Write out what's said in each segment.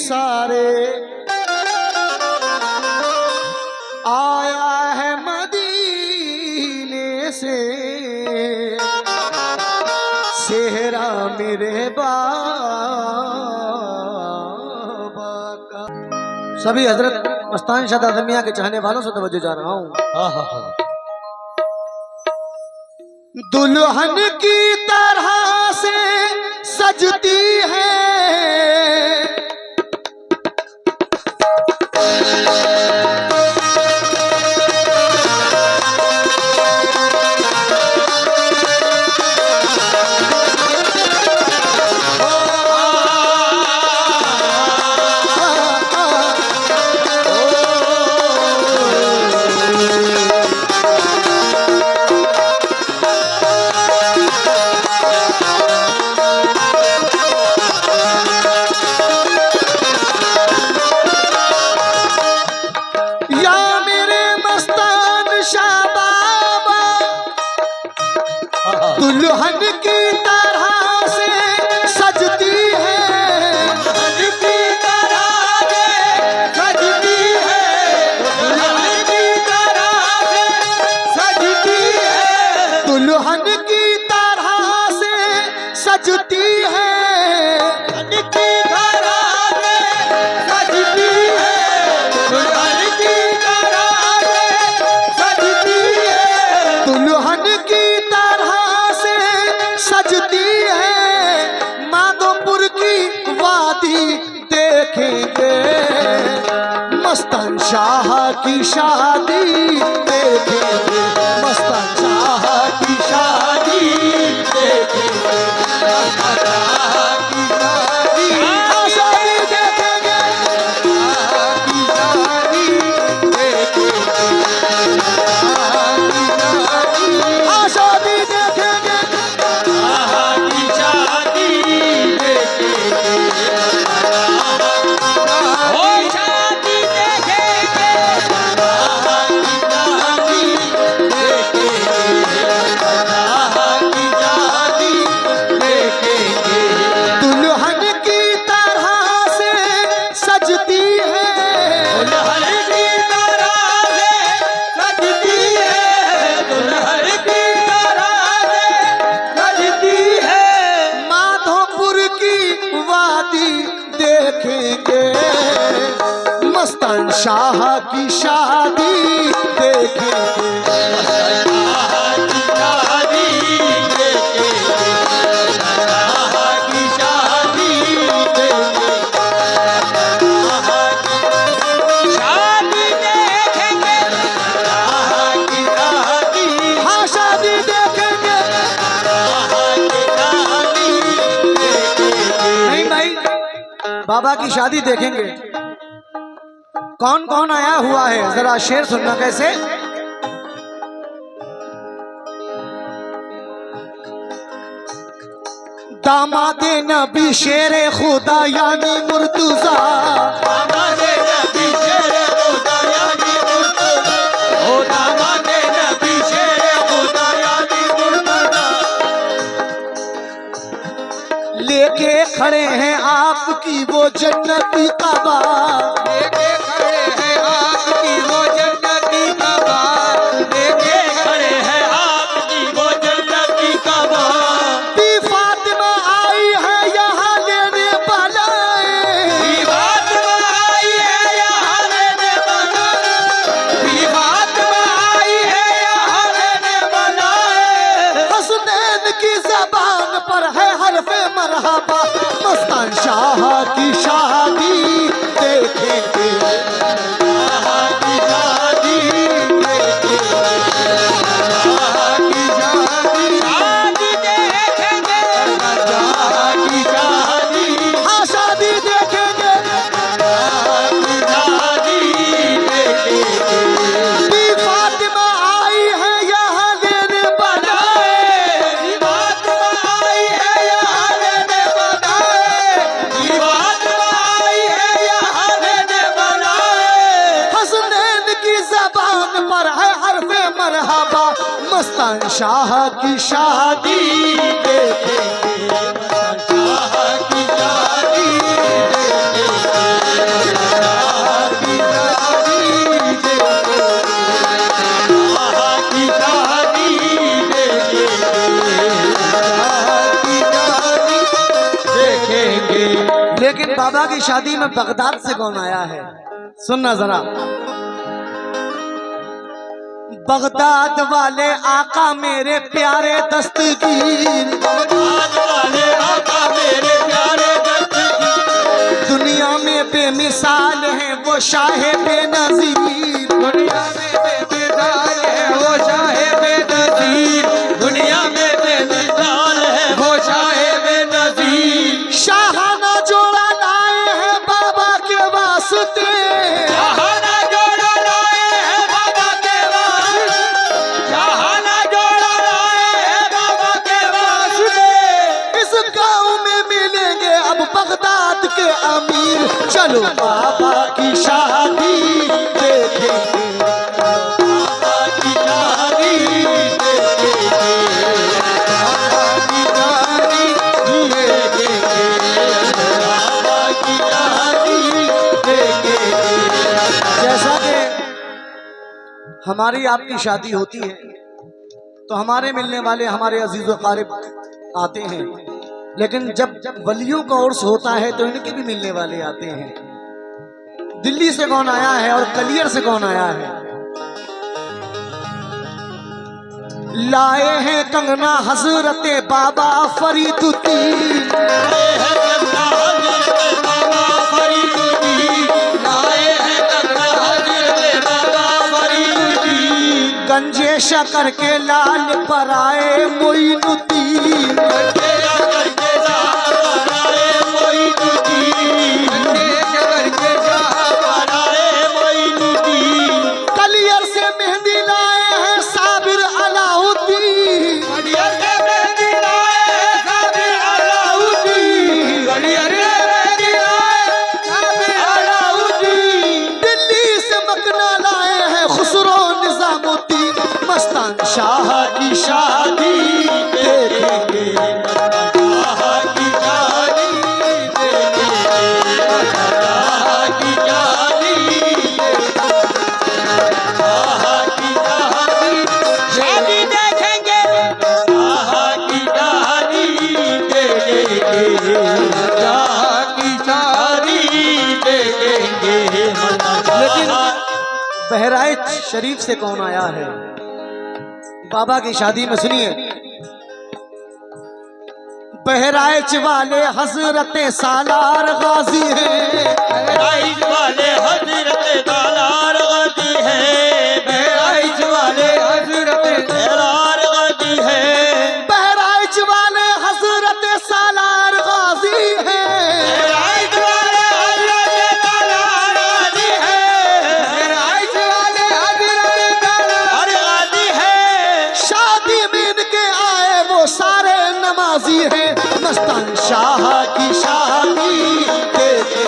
सारे आया है मदीने से सेहरा मेरे बाबा का। सभी हजरत मस्तान शाह दादा मियां के चाहने वालों से तवज्जो जा रहा हूँ। दुल्हन की तरह से सजती है दुल्हन की तरह से सजती है, दुल्हन की तरह से सजती है, दुल्हन की तरह से सजती है, दुल्हन की तरह से सजती है, दुल्हन की तरह से सजती है, दुल्हन की तरह से सजती है, दुल्हन की सजती है। माधोपुर की वादी देखेंगे, मस्तान शाह की शादी देखेंगे, मस्तान शाह की शादी देखेंगे, मस्तान शाह की शादी देखेंगे, की शादी देखेंगे, शादी देखेंगे, देखेंगे, मस्तान शाह की शादी देखेंगे, मस्तान शाह की शादी देखेंगे, शाह की शादी देखेंगे, शादी देखेंगे, शाह की शादी, हाँ शादी देखेंगे, शाह की शादी देखेंगे। नहीं भाई, बाबा की शादी देखेंगे। कौन कौन आया हुआ है जरा शेर सुनना कैसे। दामादे नबी शेरे खुदा यानी मुर्तुजा, दामादे नबी शेरे खुदा यानी मुर्तुजा, ओ दामादे नबी शेरे खुदा यानी मुर्तुजा, लेके खड़े हैं आपकी वो जन्नती काबा, लेके खड़े हैं आपकी वो जन्नती काबा, लेके खड़े हैं आपकी वो जन्नती काबा। बी फातिमा आई है यहाँ लेने बनाए, बी फातिमा आई है यहाँ लेने बनाए, बी फातिमा आई है यहाँ लेने बनाए। हसनैन की ज़बान पर है हरफ़े मरहबा, मस्तान शाह की शादी देखेंगे, शाह की शादी देखेंगे, शाह की शादी, शादी देखेंगे, शाह की शादी, हाँ शादी देखेंगे, शाह की शादी देखेंगे। बी फातिमा आई है यहाँ लेने बनाए, बी फातिमा आई है यहाँ लेने बनाए, बी फातिमा आई है यहाँ लेने बनाए। मस्तान शाह की शादी देखेंगे, मस्तान शाह की शादी देखेंगे। लेकिन बाबा की शादी में बगदाद से कौन आया है? सुनना जरा। बगदाद वाले आका मेरे प्यारे दस्तगीर, बगदाद वाले आका मेरे प्यारे दस्तगीर, दुनिया में बेमिसाल है वो शाह बेनज़ीर, दुनिया में बेमिसाल है वो शाह बेनज़ीर, दुनिया में बेमिसाल है वो शाह बेनज़ीर। शाहाना जोड़ा लाए हैं बाबा के वास्ते, बगदाद के अमीर। चलो बाबा की शादी देखेंगे, बाबा की शादी देखेंगे, बाबा की शादी देखेंगे, बाबा की शादी देखेंगे। जैसा कि हमारी आपकी शादी होती है तो हमारे मिलने वाले हमारे अजीज़ व क़ारिब आते हैं, लेकिन जब वलियों का उर्स होता है तो इनके भी मिलने वाले आते हैं। दिल्ली से कौन आया है और कलियर से कौन आया है? लाए हैं कंगना हजरते बाबा फरीदुद्दीन, लाए हैं कंगना हजरते बाबा फरीदुद्दीन, लाए हैं कंगना हजरते बाबा फरीदुद्दीन। गंजे शकर के लाल पर आए मोइनुद्दीन, कलियर से मेहंदी लाए हैं साबिर अलाउद्दीन, कलियर से मेहंदी लाए हैं साबिर अलाउद्दीन, कलियर से मेहंदी लाए साबिर अलाउद्दीन। दिल्ली से मकना लाए हैं खुसरो निजामुद्दीन, मस्तान शाह की शादी देखेंगे, बहराइच शरीफ से कौन आया है बाबा की शादी में? सुनिए। बहराइच वाले हजरत सालार गाजी हैं, बहराइच वाले हजरत सालार गाजी हैं, बहराइच वाले हजरत सालार गाजी हैं, बहराइच वाले हजरत सालार गाजी हैं, बहराइच वाले हजरत सालार गाजी हैं, बहराइच वाले हजरत सालार गाजी हैं। शादी में इनके आए वो सारे नमाजी हैं, मस्तान शाह की शादी देखेंगे,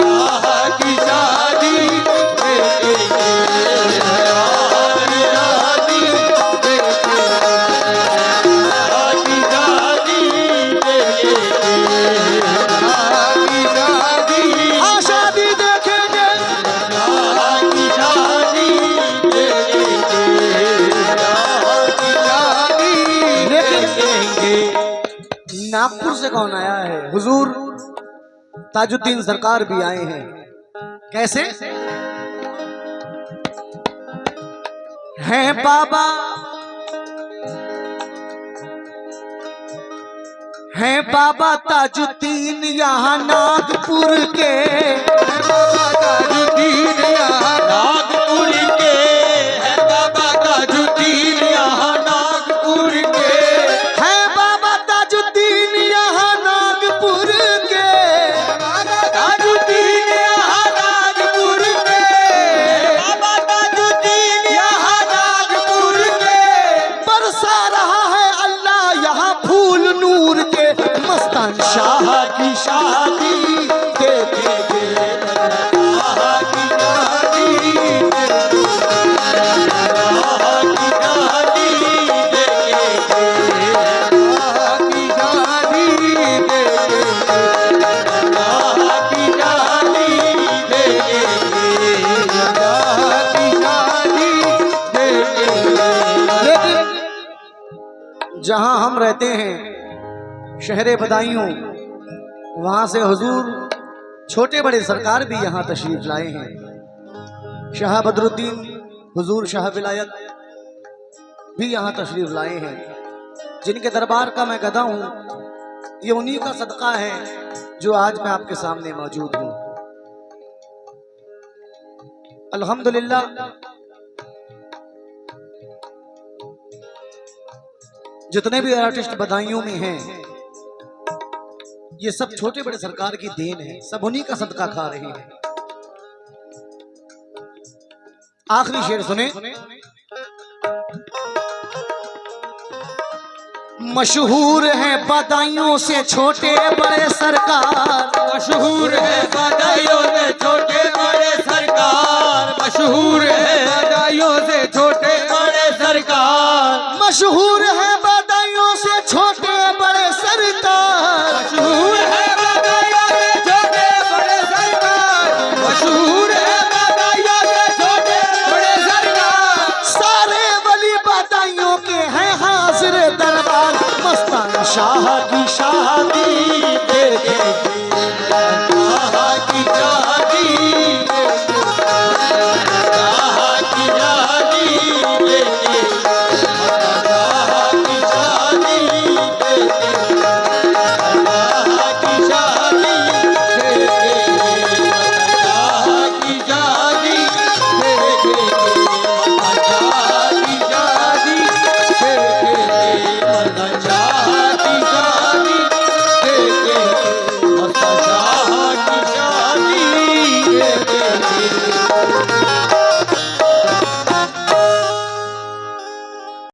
शाह की शादी देखेंगे, नागपुर से कौन आया है? हुजूर ताजुद्दीन सरकार भी आए हैं। कैसे हैं बाबा? हैं बाबा ताजुद्दीन यहाँ नागपुर के, बाबा ताजुद्दीन यहाँ नागपुर के, है बाबा ताजुद्दीन यहाँ नागपुर के, है बाबा ताजुद्दीन यहाँ नागपुर के, बाबा ताजुद्दीन यहाँ नागपुर के, बाबा ताजुद्दीन यहाँ नागपुर के। बरसा रहा है अल्लाह यहाँ फूल नूर के, मस्तान शाह की शादी देखेंगे, रहते हैं शहरे बदायूं, वहां से हुजूर छोटे बड़े सरकार भी यहाँ तशरीफ लाए हैं। शाह बदरुद्दीन हुजूर शाह विलायत भी यहाँ तशरीफ लाए हैं, जिनके दरबार का मैं गदा हूँ। ये उन्हीं का सदका है जो आज मैं आपके सामने मौजूद हूँ। अल्हम्दुलिल्लाह, जितने भी आर्टिस्ट बदायूं में हैं, ये सब छोटे बड़े सरकार की देन है, सब उन्हीं का सदका खा रहे हैं। आखिरी शेर सुने। मशहूर है बदायूं से छोटे बड़े सरकार, मशहूर है बदायूं से छोटे बड़े सरकार, मशहूर है बदायूं से छोटे बड़े सरकार, मशहूर है